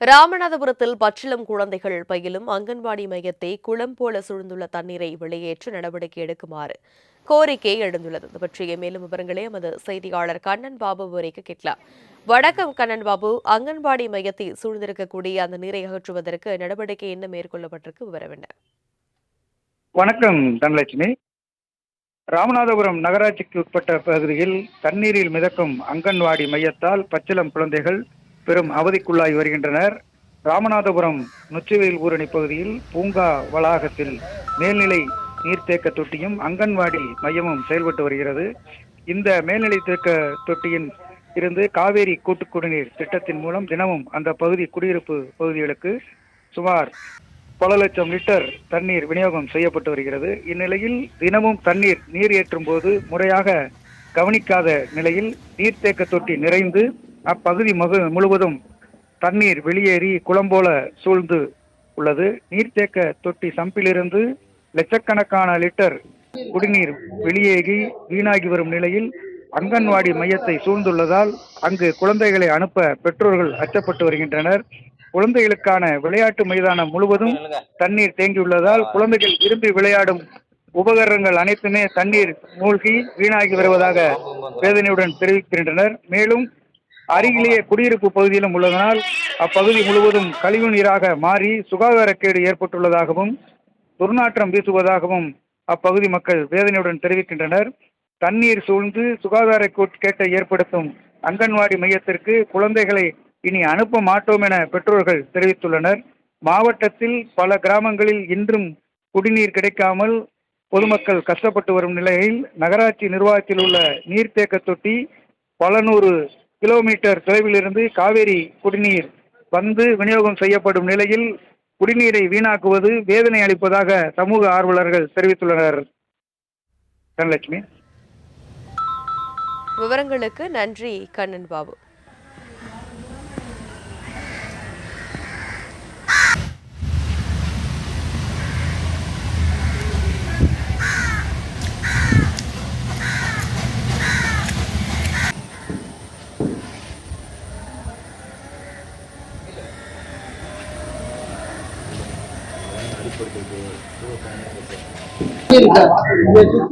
ராமநாதபுரத்தில் பச்சிளம் குழந்தைகள் பயிலும் அங்கன்வாடி மையத்தை குளம் போல சூழ்ந்துள்ள தண்ணீரை வெளியேற்ற நடவடிக்கை எடுக்குமாறு கோரிக்கை எழுந்துள்ளது. இது பற்றிய மேலும் விவரங்களை எமது செய்தியாளர் கண்ணன் பாபு வரைக்கு கேட்கலாம். வணக்கம் கண்ணன் பாபு, அங்கன்வாடி மையத்தை சூழ்ந்திருக்கக்கூடிய அந்த நீரை அகற்றுவதற்கு நடவடிக்கை என்ன மேற்கொள்ளப்பட்டிருக்கு, விவரம் என்ன? வணக்கம் தனலட்சுமி. ராமநாதபுரம் நகராட்சிக்கு உட்பட்ட பகுதியில் தண்ணீரில் மிதக்கும் அங்கன்வாடி மையத்தால் பச்சிளம் குழந்தைகள் பெரும் அவதிக்குள்ளாகி வருகின்றனர். ராமநாதபுரம் நொச்சிவேல் ஊரணி பகுதியில் பூங்கா வளாகத்தில் மேல்நிலை நீர்த்தேக்க தொட்டியும் அங்கன்வாடி மையமும் செயல்பட்டு வருகிறது. இந்த மேல்நிலை தேக்க தொட்டியின் இருந்து காவேரி கூட்டு குடிநீர் திட்டத்தின் மூலம் தினமும் அந்த பகுதி குடியிருப்பு பகுதிகளுக்கு சுமார் பல லட்சம் லிட்டர் தண்ணீர் விநியோகம் செய்யப்பட்டு வருகிறது. இந்நிலையில் தினமும் நீர் ஏற்றும் போது முறையாக கவனிக்காத நிலையில் நீர்த்தேக்க தொட்டி நிறைந்து அப்பகுதி முழுவதும் தண்ணீர் வெளியேறி குளம் போல சூழ்ந்து உள்ளது. நீர்த்தேக்க தொட்டி சம்பிலிருந்து லட்சக்கணக்கான லிட்டர் குடிநீர் வெளியேறி வீணாகி வரும் நிலையில் அங்கன்வாடி மையத்தை சூழ்ந்துள்ளதால் அங்கு குழந்தைகளை அனுப்ப பெற்றோர்கள் அச்சப்பட்டு வருகின்றனர். குழந்தைகளுக்கான விளையாட்டு மைதானம் முழுவதும் தண்ணீர் தேங்கியுள்ளதால் குழந்தைகள் விரும்பி விளையாடும் உபகரணங்கள் அனைத்துமே தண்ணீர் மூழ்கி வீணாகி வருவதாக வேதனையுடன் தெரிவிக்கின்றனர். மேலும் அருகிலேயே குடியிருப்பு பகுதியிலும் உள்ளதனால் அப்பகுதி முழுவதும் கழிவு நீராக மாறி சுகாதாரக்கேடு ஏற்பட்டுள்ளதாகவும் துர்நாற்றம் வீசுவதாகவும் அப்பகுதி மக்கள் வேதனையுடன் தெரிவிக்கின்றனர். தண்ணீர் சூழ்ந்து சுகாதார கேட்டை ஏற்படுத்தும் அங்கன்வாடி மையத்திற்கு குழந்தைகளை இனி அனுப்ப மாட்டோம் என பெற்றோர்கள் தெரிவித்துள்ளனர். மாவட்டத்தில் பல கிராமங்களில் இன்றும் குடிநீர் கிடைக்காமல் பொதுமக்கள் கஷ்டப்பட்டு வரும் நிலையில் நகராட்சி நிர்வாகத்தில் உள்ள நீர்த்தேக்க தொட்டி பல நூறு கிலோமீட்டர் தொலைவிலிருந்து காவேரி குடிநீர் வந்து விநியோகம் செய்யப்படும் நிலையில் குடிநீரை வீணாக்குவது வேதனை அளிப்பதாக சமூக ஆர்வலர்கள் தெரிவித்துள்ளனர். தனலட்சுமி, விவரங்களுக்கு நன்றி கண்ணன் பாபு. சுத்தி